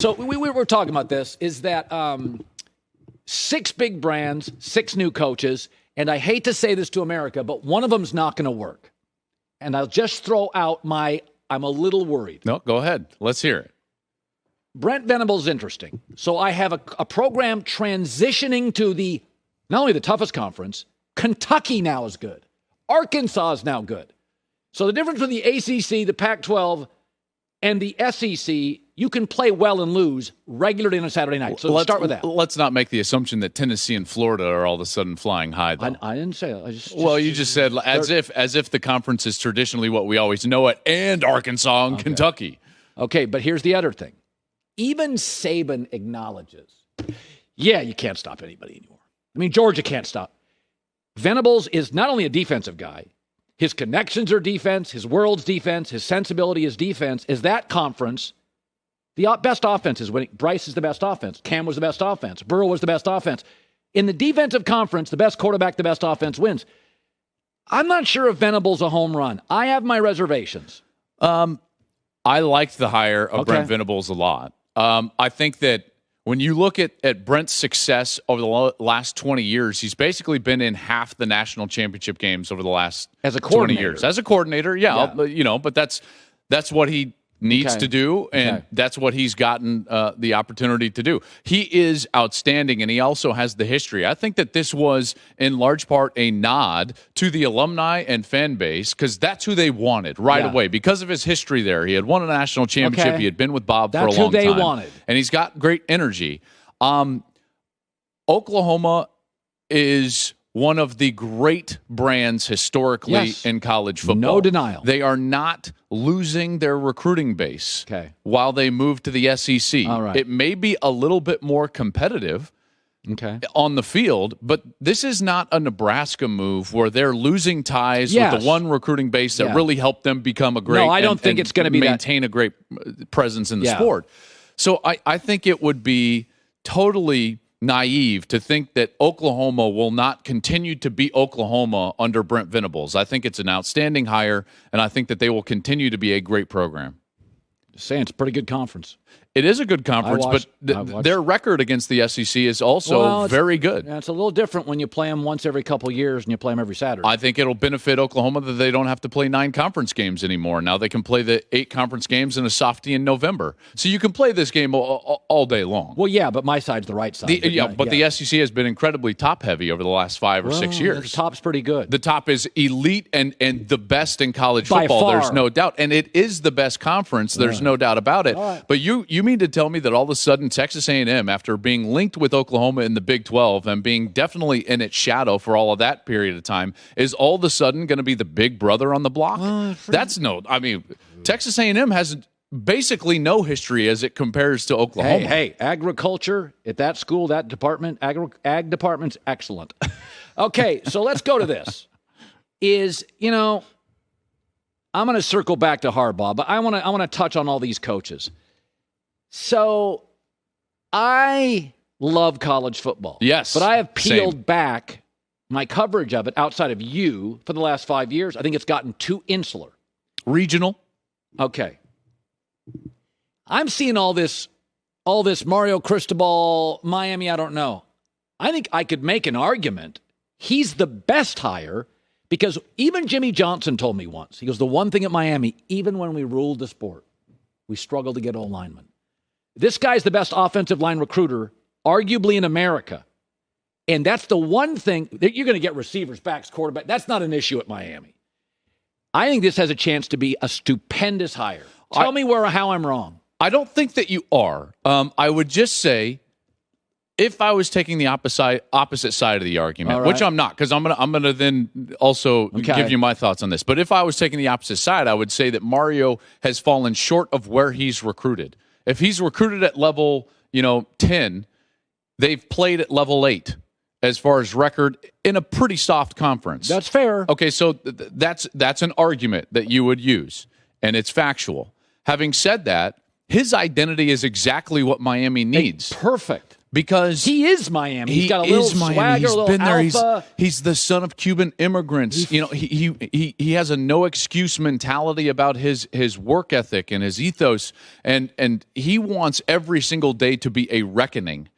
So we were talking about this, is that 6 big brands, 6 new coaches, and I hate to say this to America, but one of them's not going to work. And I'll just throw out I'm a little worried. No, go ahead. Let's hear it. Brent Venables is interesting. So I have a program transitioning to not only the toughest conference, Kentucky now is good. Arkansas is now good. So the difference between the ACC, the Pac-12, and the SEC, you can play well and lose regularly on a Saturday night. So let's start with that. Let's not make the assumption that Tennessee and Florida are all of a sudden flying high, though. I didn't say that. You just said as if the conference is traditionally what we always know it, and Arkansas and Kentucky. Okay, but here's the other thing. Even Saban acknowledges, you can't stop anybody anymore. I mean, Georgia can't stop. Venables is not only a defensive guy, his connections are defense, his world's defense, his sensibility is defense. Is that conference, the best offense is winning. Bryce is the best offense. Cam was the best offense. Burrow was the best offense. In the defensive conference, the best quarterback, the best offense wins. I'm not sure if Venables a home run. I have my reservations. I liked the hire of Brent Venables a lot. I think that when you look at Brent's success over the last 20 years, he's basically been in half the national championship games over the last 20 years. As a coordinator, but that's what he needs to do, and that's what he's gotten the opportunity to do. He is outstanding, and he also has the history. I think that this was, in large part, a nod to the alumni and fan base, because that's who they wanted away. Because of his history there, he had won a national championship. He had been with Bob for a long time. That's who they wanted. And he's got great energy. Oklahoma is one of the great brands historically in college football. No denial. They are not losing their recruiting base while they move to the SEC. All right. It may be a little bit more competitive on the field, but this is not a Nebraska move where they're losing ties with the one recruiting base that really helped them become a great. No, I don't think it's going to be maintain a great presence in the sport. So I think it would be totally naive to think that Oklahoma will not continue to be Oklahoma under Brent Venables. I think it's an outstanding hire, and I think that they will continue to be a great program. Just saying, it's a pretty good conference. It is a good conference, but their record against the SEC is also very good. Yeah, it's a little different when you play them once every couple years and you play them every Saturday. I think it'll benefit Oklahoma that they don't have to play 9 conference games anymore. Now they can play the 8 conference games and a softie in November. So you can play this game all day long. Well, yeah, but my side's the right side. The SEC has been incredibly top-heavy over the last 5 or 6 years. The top's pretty good. The top is elite and the best in college By football. far. There's no doubt. And it is the best conference. There's no doubt about it. Right. But you mean to tell me that all of a sudden Texas A&M, after being linked with Oklahoma in the Big 12 and being definitely in its shadow for all of that period of time, is all of a sudden going to be the big brother on the block? Texas A&M has basically no history as it compares to Oklahoma. Hey, agriculture at that school, that department, ag department's excellent. Okay, so let's go to this. I'm going to circle back to Harbaugh, but I want to touch on all these coaches. So I love college football. Yes. But I have peeled back my coverage of it outside of you for the last 5 years. I think it's gotten too insular. Regional. Okay. I'm seeing all this Mario Cristobal, Miami, I don't know. I think I could make an argument. He's the best hire because even Jimmy Johnson told me once, he goes, the one thing at Miami, even when we ruled the sport, we struggled to get O-linemen. This guy's the best offensive line recruiter, arguably in America. And that's the one thing that you're going to get receivers, backs, quarterback. That's not an issue at Miami. I think this has a chance to be a stupendous hire. Tell me how I'm wrong. I don't think that you are. I would just say, if I was taking the opposite side of the argument, which I'm not, because I'm gonna then also give you my thoughts on this. But if I was taking the opposite side, I would say that Mario has fallen short of where he's recruited. If he's recruited at level 10, they've played at level 8 as far as record in a pretty soft conference. That's fair. Okay, so that's an argument that you would use, and it's factual. Having said that, his identity is exactly what Miami needs. Perfect. Because he is Miami. He's got a little swagger, a little been there. alpha. He's the son of Cuban immigrants. He has a no excuse mentality about his work ethic and his ethos, and he wants every single day to be a reckoning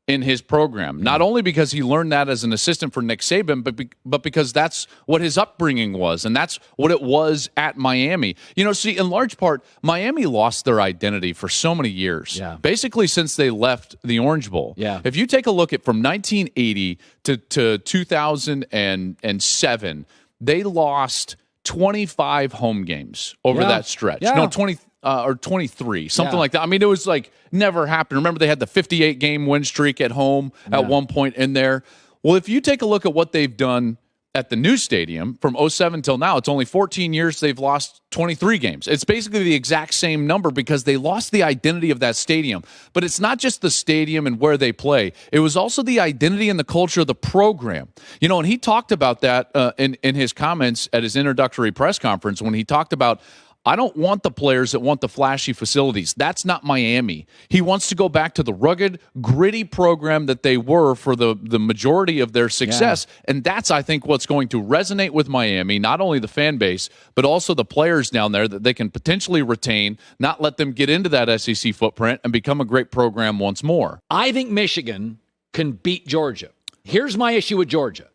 in his program. Not only because he learned that as an assistant for Nick Saban, but because that's what his upbringing was, and that's what it was at Miami. See, in large part, Miami lost their identity for so many years. Yeah. Basically since they left the Orange Bowl. Yeah. If you take a look at from 1980 to 2007, they lost 25 home games over that stretch. Yeah. No, 20 or 23, something like that. I mean, it was like never happened. Remember, they had the 58-game win streak at home at one point in there. Well, if you take a look at what they've done at the new stadium from 07 till now, it's only 14 years they've lost 23 games. It's basically the exact same number because they lost the identity of that stadium. But it's not just the stadium and where they play. It was also the identity and the culture of the program. And he talked about that in his comments at his introductory press conference when he talked about, I don't want the players that want the flashy facilities. That's not Miami. He wants to go back to the rugged, gritty program that they were for the majority of their success. Yeah. And that's, I think, what's going to resonate with Miami, not only the fan base, but also the players down there that they can potentially retain, not let them get into that SEC footprint and become a great program once more. I think Michigan can beat Georgia. Here's my issue with Georgia.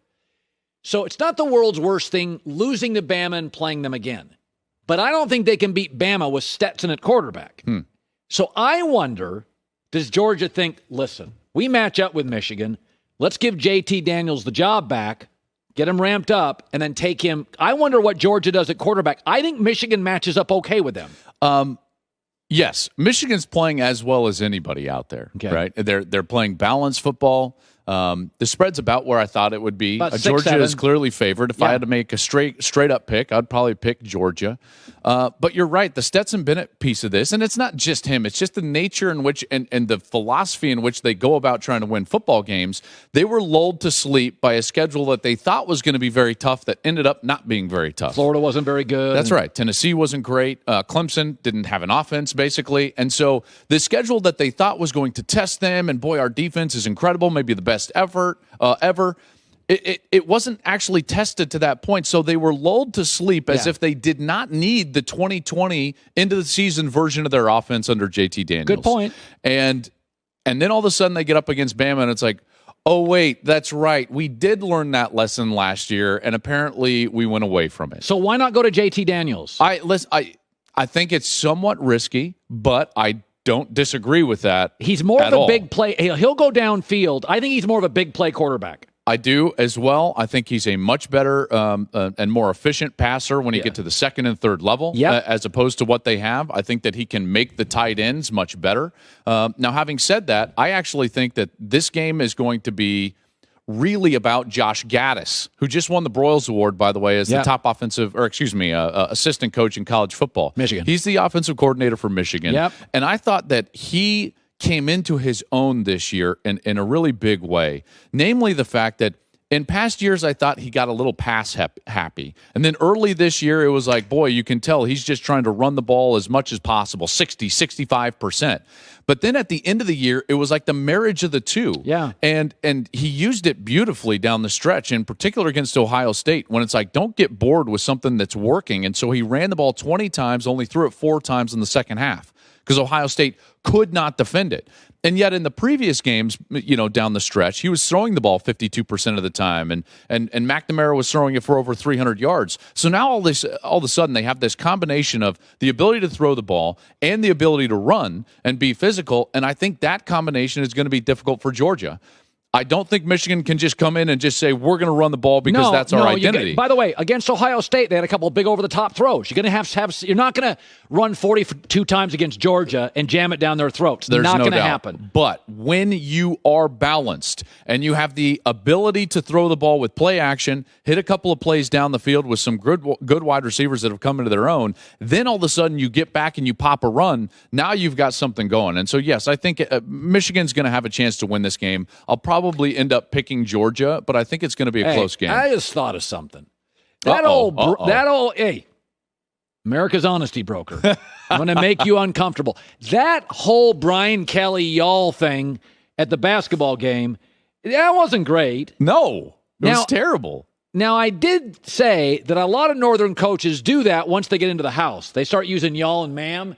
So it's not the world's worst thing losing to Bama and playing them again. But I don't think they can beat Bama with Stetson at quarterback. So I wonder, does Georgia think, listen, we match up with Michigan. Let's give JT Daniels the job back, get him ramped up, and then take him. I wonder what Georgia does at quarterback. I think Michigan matches up okay with them. Yes, Michigan's playing as well as anybody out there, right? They're playing balanced football. The spread's about where I thought it would be. Georgia is clearly favored. If I had to make a straight up pick, I'd probably pick Georgia. But you're right, the Stetson Bennett piece of this, and it's not just him, it's just the nature in which and the philosophy in which they go about trying to win football games. They were lulled to sleep by a schedule that they thought was going to be very tough that ended up not being very tough. Florida wasn't very good. That's right. Tennessee wasn't great. Clemson didn't have an offense, basically. And so the schedule that they thought was going to test them, and boy, our defense is incredible, maybe the best effort ever. It wasn't actually tested to that point, so they were lulled to sleep as if they did not need the 2020 into the season version of their offense under JT Daniels. Good point. And then all of a sudden they get up against Bama, and it's like, oh wait, that's right, we did learn that lesson last year, and apparently we went away from it. So why not go to JT Daniels? I think it's somewhat risky, but I don't disagree with that. He's more of a big play. He'll go downfield. I think he's more of a big play quarterback. I do as well. I think he's a much better and more efficient passer when you get to the second and third level, as opposed to what they have. I think that he can make the tight ends much better. Now, having said that, I actually think that this game is going to be really about Josh Gaddis, who just won the Broyles Award, by the way, as the top assistant coach in college football. Michigan. He's the offensive coordinator for Michigan. Yep. And I thought that he came into his own this year in a really big way, namely the fact that in past years, I thought he got a little pass happy. And then early this year, it was like, boy, you can tell he's just trying to run the ball as much as possible, 60, 65%. But then at the end of the year, it was like the marriage of the two. Yeah. And he used it beautifully down the stretch, in particular against Ohio State, when it's like, don't get bored with something that's working. And so he ran the ball 20 times, only threw it 4 times in the second half, because Ohio State could not defend it. And yet in the previous games, down the stretch, he was throwing the ball 52% of the time, and McNamara was throwing it for over 300 yards. So now all of a sudden they have this combination of the ability to throw the ball and the ability to run and be physical, and I think that combination is going to be difficult for Georgia. I don't think Michigan can just come in and just say, we're going to run the ball because that's our identity. By the way, against Ohio State, they had a couple of big over-the-top throws. You're going to have you're not going to run 42 times against Georgia and jam it down their throats. There's not no going to doubt. happen. But when you are balanced and you have the ability to throw the ball with play action, hit a couple of plays down the field with some good wide receivers that have come into their own, then all of a sudden you get back and you pop a run. Now you've got something going. And so, yes, I think Michigan's going to have a chance to win this game. I'll probably end up picking Georgia, but I think it's going to be a close game. I just thought of something. That old America's honesty broker. I'm going to make you uncomfortable. That whole Brian Kelly y'all thing at the basketball game. That wasn't great. No, it was terrible. Now, I did say that a lot of Northern coaches do that once they get into the house. They start using y'all and ma'am.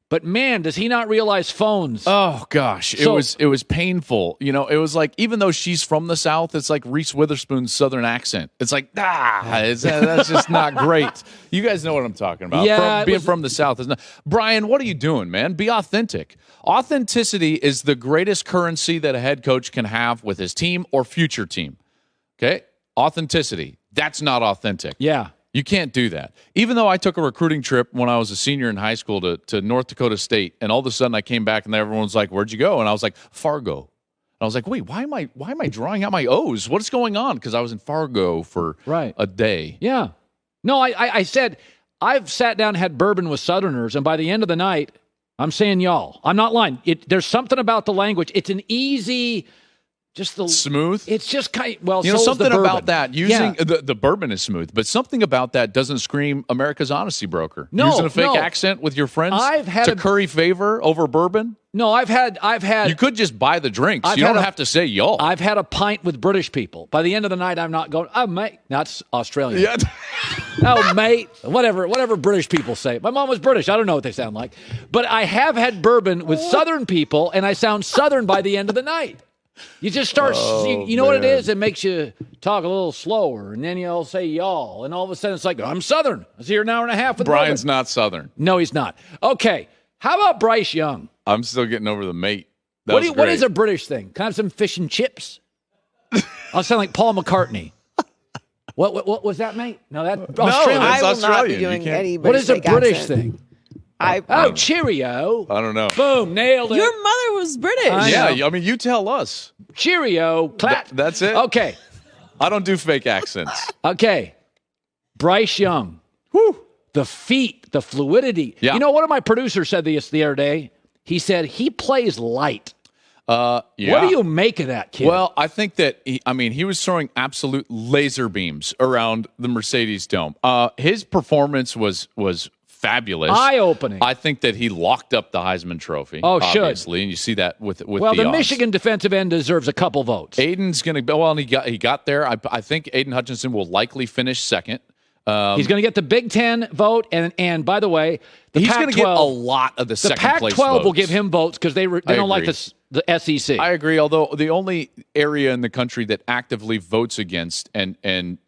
But, man, does he not realize phones? Oh, gosh. It was painful. You know, it was like, even though she's from the South, it's like Reese Witherspoon's Southern accent. It's like, that's just not great. You guys know what I'm talking about. Yeah, being from the South is not. Brian, what are you doing, man? Be authentic. Authenticity is the greatest currency that a head coach can have with his team or future team. Okay? Authenticity. That's not authentic. Yeah. You can't do that. Even though I took a recruiting trip when I was a senior in high school to North Dakota State, and all of a sudden I came back and everyone was like, "Where'd you go?" And I was like, "Fargo." And I was like, "Wait, why am I drawing out my O's? What is going on?" Because I was in Fargo for a day. Yeah. No, I said I've sat down and had bourbon with Southerners, and by the end of the night, I'm saying y'all. I'm not lying. There's something about the language. It's an easy. Just the smooth. It's just kind of, something about that. Using the bourbon is smooth, but something about that doesn't scream America's honesty broker. No, using a fake accent with your friends to curry favor over bourbon. No, I've had. You could just buy the drinks. You don't have to say y'all. I've had a pint with British people. By the end of the night, I'm not going. Oh, mate, that's Australian. Yeah. Oh, mate, whatever British people say. My mom was British. I don't know what they sound like, but I have had bourbon with Southern people, and I sound Southern by the end of the night. You just start, you know what it is? It makes you talk a little slower, and then you'll say y'all, and all of a sudden it's like, I'm Southern. I was here an hour and a half with Brian's not Southern. No, he's not. Okay, how about Bryce Young? I'm still getting over the mate. What is a British thing? Kind of some fish and chips? I'll sound like Paul McCartney. What was that, mate? No, that's Australian. I will Australian. not be doing any What is a British accent. thing? Cheerio. I don't know. Boom, nailed it. Your mother was British. I mean, you tell us. Cheerio. Klatt. That's it? Okay. I don't do fake accents. Okay. Bryce Young. Whew. The feet, the fluidity. Yeah. You know, one of my producers said this the other day. He said he plays light. Yeah. What do you make of that kid? Well, I think that he was throwing absolute laser beams around the Mercedes Dome. His performance was fabulous, eye-opening. I think that he locked up the Heisman Trophy. Oh, obviously, and you see that with the odds. Michigan defensive end deserves a couple votes. Aidan's going to. Well, and he got there. I think Aidan Hutchinson will likely finish second. He's going to get the Big Ten vote, and by the way, he's going to get a lot of the second place votes. The Pac-12 will give him votes because they don't like the SEC. I agree. Although the only area in the country that actively votes against and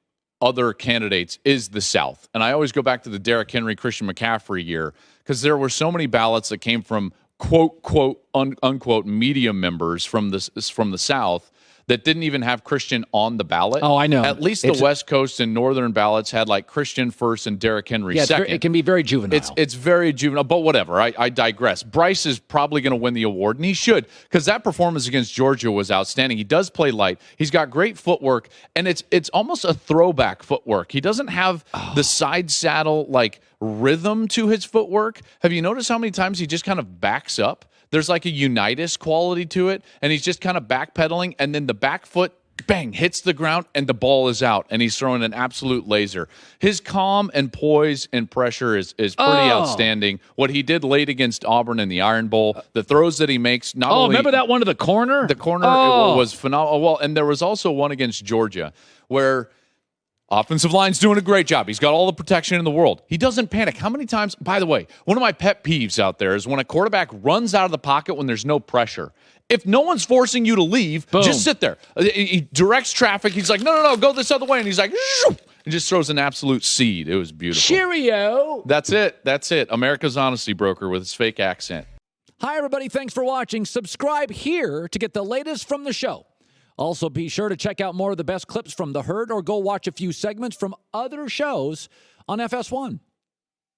other candidates is the South. And I always go back to the Derrick Henry, Christian McCaffrey year because there were so many ballots that came from quote, unquote media members from the South that didn't even have Christian on the ballot. Oh, I know. At least the West Coast and Northern ballots had like Christian first and Derrick Henry second. It can be very juvenile. It's very juvenile, but whatever. I digress. Bryce is probably going to win the award, and he should, because that performance against Georgia was outstanding. He does play light. He's got great footwork, and it's almost a throwback footwork. He doesn't have the side saddle like rhythm to his footwork. Have you noticed how many times he just kind of backs up? There's like a Unitas quality to it, and he's just kind of backpedaling, and then the back foot, bang, hits the ground, and the ball is out, and he's throwing an absolute laser. His calm and poise and pressure is pretty outstanding. What he did late against Auburn in the Iron Bowl, the throws that he makes, not only... remember that one to the corner? The corner was phenomenal. Well, and there was also one against Georgia where... Offensive line's doing a great job. He's got all the protection in the world. He doesn't panic. How many times, by the way, one of my pet peeves out there is when a quarterback runs out of the pocket when there's no pressure. If no one's forcing you to leave, just sit there. He directs traffic. He's like, no, go this other way. And he's like, shoo, and just throws an absolute seed. It was beautiful. Cheerio. That's it. America's honesty broker with his fake accent. Hi, everybody. Thanks for watching. Subscribe here to get the latest from the show. Also, be sure to check out more of the best clips from The Herd or go watch a few segments from other shows on FS1.